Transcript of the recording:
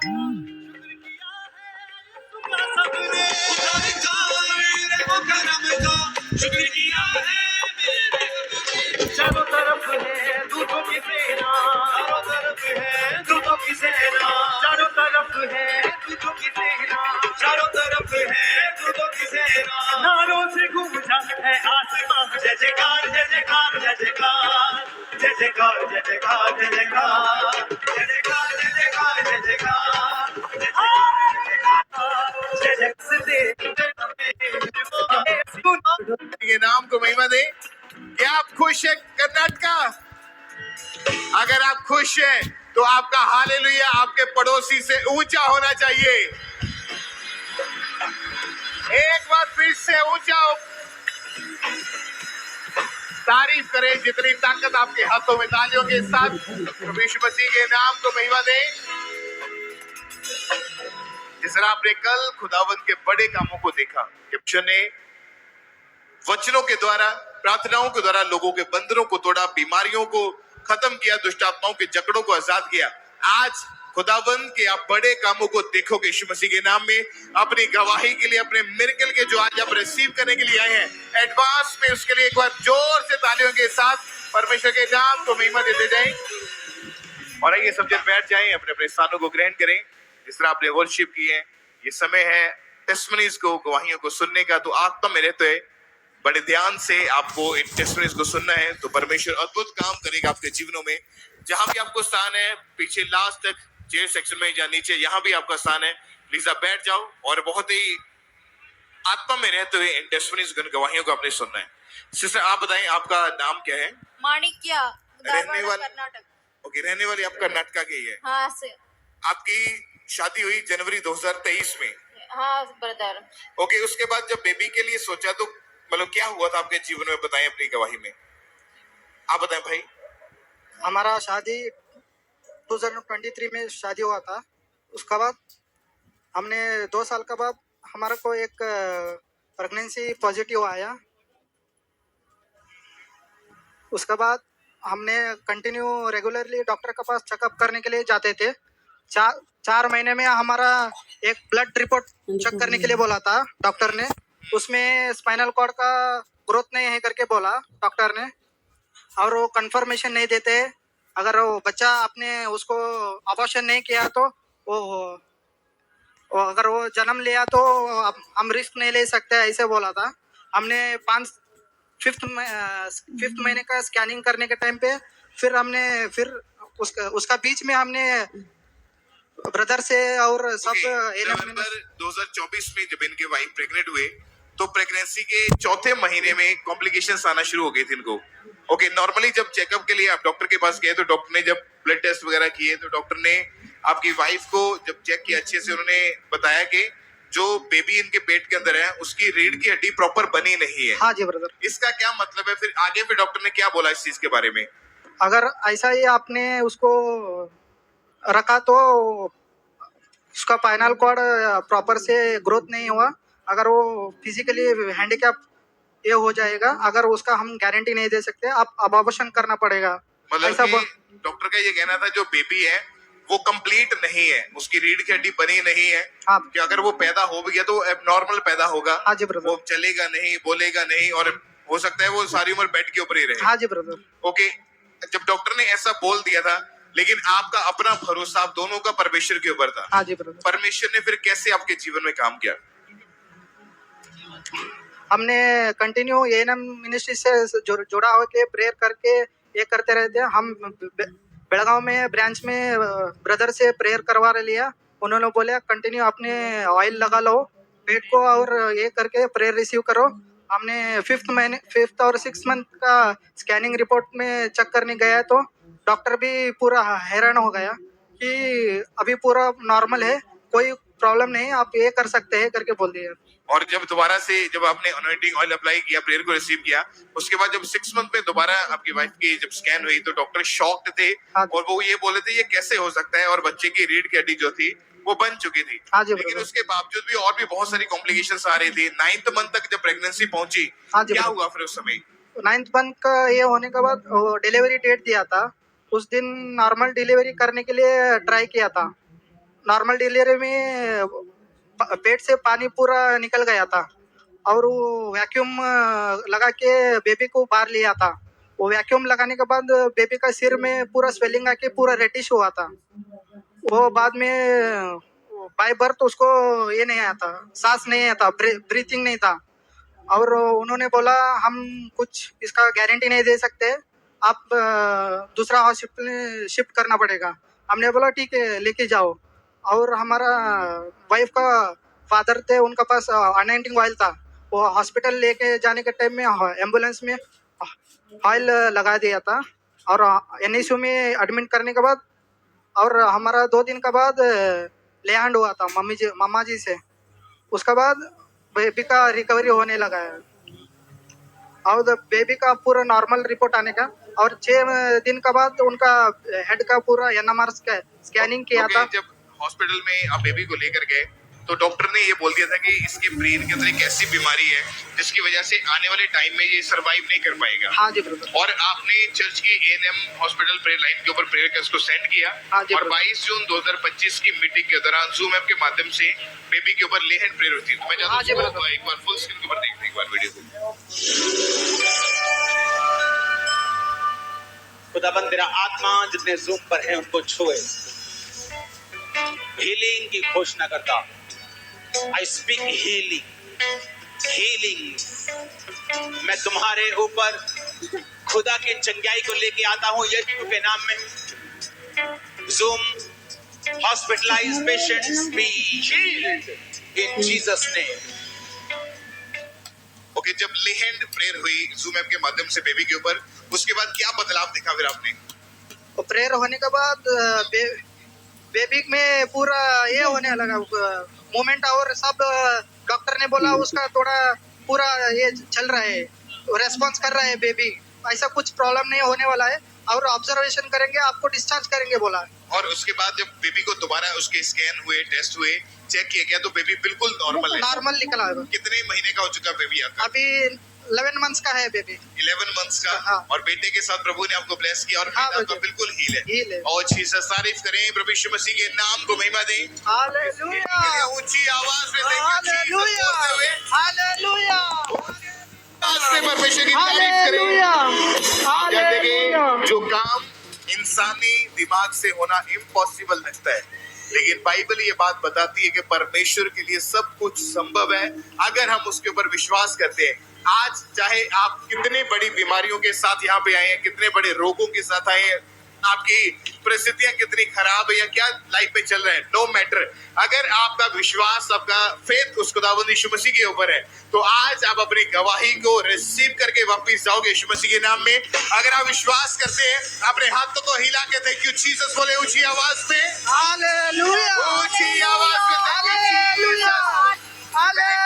सबने उधार का मेरे को करम का शुक्र किया है मेरे। चारों तरफ है दूतों की सेना, चारों तरफ है दूतों की सेना, चारों तरफ है दूतों की सेना, चारों तरफ है दूतों की सेना। नारों से गूंजा है आसमां, जय जयकार जय जयकार जय जयकार, जय जयकार जय जयकार जय जयकार, जय जयकार जय जयकार जय जयकार, जय जयकार। के नाम को महिमा दे। क्या आप खुश हैं कर्नाटका? अगर आप खुश हैं तो आपका हालेलुया आपके पड़ोसी से ऊंचा होना चाहिए। एक बार फिर से ऊंचा हो। तारीफ करें जितनी ताकत आपके हाथों में, तालियों के साथ प्रभु यीशु मसीह के नाम को महिमा दें। जिस तरह आपने कल खुदावंद के बड़े कामों को देखा, ने वचनों के द्वारा, प्रार्थनाओं के द्वारा लोगों के बंधनों को तोड़ा, बीमारियों को खत्म किया, दुष्ट आत्माओं के जकड़ों को आजाद किया। आज खुदावंद के आप बड़े कामों को देखोगे यीशु मसीह के नाम में। अपनी गवाही के लिए, अपने मिरेकल के जो आज आप रिसीव करने के लिए आए हैं एडवांस में, उसके लिए एक बार जोर से तालियों के साथ परमेश्वर के नाम को महिमा देते जाएं। और आइए सब जन बैठ जाएं, अपने अपने स्थानों को ग्रहण करें। जिस तरह आपने वर्शिप की है, ये समय है टेस्टमनीज को, गवाहियों को सुनने का। तो आत्मा में रहते हुए बड़े ध्यान से आपको इन टेस्टमनीज को सुनना है, तो परमेश्वर अद्भुत काम करेगा आपके जीवनों में। जहां भी आपको स्थान है, पीछे लास्ट तक चेयर सेक्शन में या नीचे, यहाँ भी आपका स्थान है, प्लीज आप बैठ जाओ और बहुत ही आत्मा में रहते हुए इन टेस्टमनीज गवाहियों को आपने सुनना है। सिस्टर आप बताएं, आपका नाम क्या है? माणिक्या, रहने वाले कर्नाटक। ओके, रहने वाली आप कर्नाटका के ही है? हाँ से। आपकी शादी हुई जनवरी 2023 में? हाँ ब्रदर। ओके, उसके बाद जब बेबी के लिए सोचा तो मतलब क्या हुआ था आपके जीवन में, बताएं अपनी गवाही में। आप बताएं भाई। हमारा शादी 2023 में शादी हुआ था। उसके बाद हमने 2 साल के बाद हमारे को एक प्रेगनेंसी पॉजिटिव आया। उसके बाद हमने कंटिन्यू रेगुलरली डॉक्टर के पास चेकअप करने के लिए जाते थे। 4 महीने में हमारा एक ब्लड रिपोर्ट चेक करने के लिए बोला था डॉक्टर ने। उसमें स्पाइनल कॉर्ड का ग्रोथ नहीं है करके बोला डॉक्टर ने, और वो कंफर्मेशन नहीं देते। अगर वो बच्चा आपने उसको अबॉर्शन नहीं किया तो वो अगर वो जन्म लिया तो हम रिस्क नहीं ले सकते, ऐसे बोला था। हमने 5th महीने का स्कैनिंग करने के टाइम पे फिर उसका बीच में हमने ब्रदर से और सब नवंबर 2024 में जब इनके वाइफ प्रेग्नेंट हुए तो प्रेगनेंसी के 4थे महीने में कॉम्प्लिकेशंस आना शुरू हो गए थे इनको। ओके, नॉर्मली जब चेकअप के लिए आप डॉक्टर के पास गए तो डॉक्टर ने जब ब्लड टेस्ट वगैरह किए तो डॉक्टर ने आपकी वाइफ को जब चेक किया अच्छे से, उन्होंने बताया कि जो बेबी इनके पेट के अंदर है उसकी रीढ़ की हड्डी प्रॉपर बनी नहीं है। हाँ जी ब्रदर। इसका क्या मतलब है? फिर आगे फिर डॉक्टर ने क्या बोला इस चीज के बारे में? अगर ऐसा ही आपने उसको रखा तो उसका स्पाइनल कॉर्ड प्रॉपर से ग्रोथ नहीं हुआ, अगर वो फिजिकली हैंडीकैप ये हो जाएगा। अगर उसका हम गारंटी नहीं दे सकते, आप अबॉर्शन करना पड़ेगा। मतलब डॉक्टर का ये कहना था जो बेबी है वो कंप्लीट नहीं है, उसकी रीढ़ की हड्डी बनी नहीं है। हाँ। कि अगर वो पैदा हो गया तो एबनॉर्मल पैदा होगा। हाँ जी ब्रदर। वो चलेगा नहीं, बोलेगा नहीं, और हो सकता है वो सारी उम्र बेड के ऊपर ही रहे। हाँ जी ब्रदर। ओके, जब डॉक्टर ने ऐसा बोल दिया था, लेकिन आपका अपना भरोसा आप दोनों का परमेश्वर के ऊपर था। हाँ जी ब्रदर। परमेश्वर ने फिर कैसे आपके जीवन में काम किया? हमने कंटिन्यू एएनएम मिनिस्ट्री से जुड़ा होके प्रेयर करके ये करते रहते हैं। हम बेलगांव में ब्रांच में ब्रदर से प्रेयर करवा लिया। उन्होंने बोला कंटिन्यू अपने ऑयल लगा लो पेट को और ये करके प्रेयर रिसीव करो। हमने 5th और 6th मंथ का स्कैनिंग रिपोर्ट में चेक करने गया तो डॉक्टर भी पूरा हैरान हो गया कि अभी पूरा नॉर्मल है, कोई प्रॉब्लम नहीं, आप ये कर सकते हैं करके बोल दिया। और जब दोबारा से जब आपने अनॉइंटिंग ऑयल अप्लाई किया, प्रेयर को रिसीव किया, उसके बाद जब 6 मंथ में दोबारा आपकी वाइफ की जब स्कैन हुई तो डॉक्टर शॉक्ड थे। हाँ। और वो ये बोले थे ये कैसे हो सकता है, और बच्चे की रीढ़ की हड्डी जो थी वो बन चुकी थी। हाँ जी, लेकिन उसके बावजूद भी और भी बहुत सारी कॉम्प्लिकेशंस आ रही थी। 9th मंथ तक जब प्रेगनेंसी पहुंची, हाँ जी, क्या हुआ फिर उस समय? 9th मंथ का ये होने के बाद डिलीवरी डेट दिया था, उस दिन नॉर्मल डिलीवरी करने के लिए ट्राई किया था। नॉर्मल डिलीवरी में पेट से पानी पूरा निकल गया था और वो वैक्यूम लगा के बेबी को बाहर लिया था। वो वैक्यूम लगाने के बाद बेबी का सिर में पूरा स्वेलिंग आके पूरा रेडिश हुआ था। वो बाद में बाय बर्थ उसको ये नहीं आया था, सांस नहीं आया था, ब्रीथिंग नहीं था और उन्होंने बोला हम कुछ इसका गारंटी नहीं दे सकते, आप दूसरा हॉस्पिटल में शिफ्ट करना पड़ेगा। हमने बोला ठीक है लेके जाओ। और हमारा वाइफ का फादर थे, उनका पास अनएंटिंग ऑयल था। वो हॉस्पिटल लेके जाने के टाइम में एम्बुलेंस में ऑयल लगा दिया था और एनआईसीयू में एडमिट करने के बाद और हमारा 2 दिन के बाद ले हैंड हुआ था मम्मा जी से। उसके बाद बेबी का रिकवरी होने लगा है और बेबी का पूरा नॉर्मल रिपोर्ट आने का और 6 दिन के बाद उनका हेड का पूरा एनएमआर स्कैनिंग किया था। जब हॉस्पिटल में आप बेबी को लेकर गए तो डॉक्टर ने ये बोल दिया था कि इसके ब्रेन के अंदर एक ऐसी बीमारी है जिसकी वजह से आने वाले टाइम में ये सरवाइव नहीं कर पाएगा। हाँ जी ब्रदर। और आपने चर्च की एएनएम हॉस्पिटल प्रेयर लाइन के ऊपर प्रेयर करके उसको सेंड किया। हाँ जी, और 22 जून 2025 की मीटिंग के दौरान जूम ऐप के माध्यम से बेबी के ऊपर ले हैंड प्रेयर होती है। तो मैं हाँ जी, चाहता हूँ ब्रदर। एक बार फुल स्क्रीन के ऊपर देखते हैं एक बार वीडियो को। खुदाबंद तेरा आत्मा जितने जूम पर है उनको छुए, हीलिंग की घोषणा करता। I speak healing, healing. मैं तुम्हारे ऊपर खुदा के चंगाई को लेके आता हूं यीशु के नाम में। Zoom hospitalise patients be healed in Jesus name. Okay, जब ले हैंड प्रेयर हुई जूम ऐप के माध्यम से बेबी के ऊपर, उसके बाद क्या बदलाव देखा फिर आपने? तो प्रेयर होने के बाद बेबी में पूरा ये होने लगा मूवमेंट और सब। डॉक्टर ने बोला उसका थोड़ा पूरा ये चल रहा है, रेस्पॉन्स कर रहा है बेबी, ऐसा कुछ प्रॉब्लम नहीं होने वाला है और ऑब्जर्वेशन करेंगे आपको डिस्चार्ज करेंगे बोला। और उसके बाद जब बेबी को दोबारा उसके स्कैन हुए, टेस्ट हुए, चेक किया गया तो बेबी बिल्कुल नॉर्मल है। नॉर्मल निकला है। कितने महीने का हो चुका बेबी आपका? अभी 11 मंथ्स का है बेबी। 11 मंथ्स का। हाँ। और बेटे के साथ प्रभु ने आपको ब्लेस किया और हाँ, बेटा आपका बिल्कुल हील हील है। है। और जीसस, तारीफ करें प्रभु यीशु मसीह के नाम को महिमा दें। हालेलुया, ऊंची आवाज में thank you, हालेलुया, Jesus बोलते हुए हालेलुया, आवाज से परमेश्वर की तारीफ हालेलुया, करें। क्या हालेलुया। देखें, जो काम इंसानी दिमाग से होना इम्पॉसिबल लगता है, लेकिन बाइबल ये बात बताती है कि परमेश्वर के लिए सब कुछ संभव है अगर हम उसके ऊपर विश्वास करते हैं। आज चाहे आप कितने बड़ी बीमारियों के साथ यहाँ पे आए हैं, कितने बड़े रोगों के साथ आए हैं, आपकी परिस्थितियां कितनी खराब है या क्या लाइफ में चल रहा है, नो मैटर, अगर आपका विश्वास, आपका फेथ उस खुदावंद यीशु मसीह के ऊपर है तो आज आप अपनी गवाही को रिसीव करके वापस जाओगे यीशु मसीह के नाम में। अगर आप विश्वास करते हैं अपने हाथों को हिला के थैंक यू जीसस बोले ऊंची आवाज में, हालेलुया, ऊंची आवाज में thank you, hallelujah, Jesus। Hallelujah.